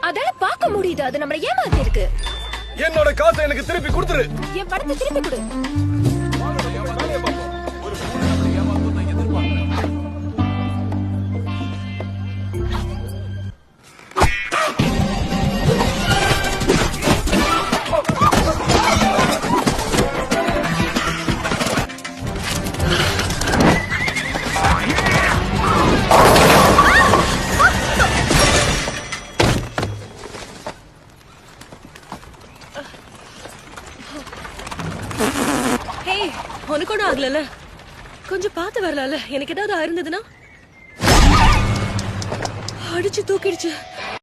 அதால பார்க்க முடியுது அது நம்மள ஏமாத்தி இருக்கு. என்னோட காசை எனக்கு திருப்பி கொடுத்துரு. என் பணத்தை திருப்பி கொடு. உனக்கு ஒன்றும் ஆகல, கொஞ்சம் பார்த்து வரலாம்ல. எனக்கு ஏதாவது ஆயிருந்ததுன்னா அடிச்சு தூக்கிடுச்சு.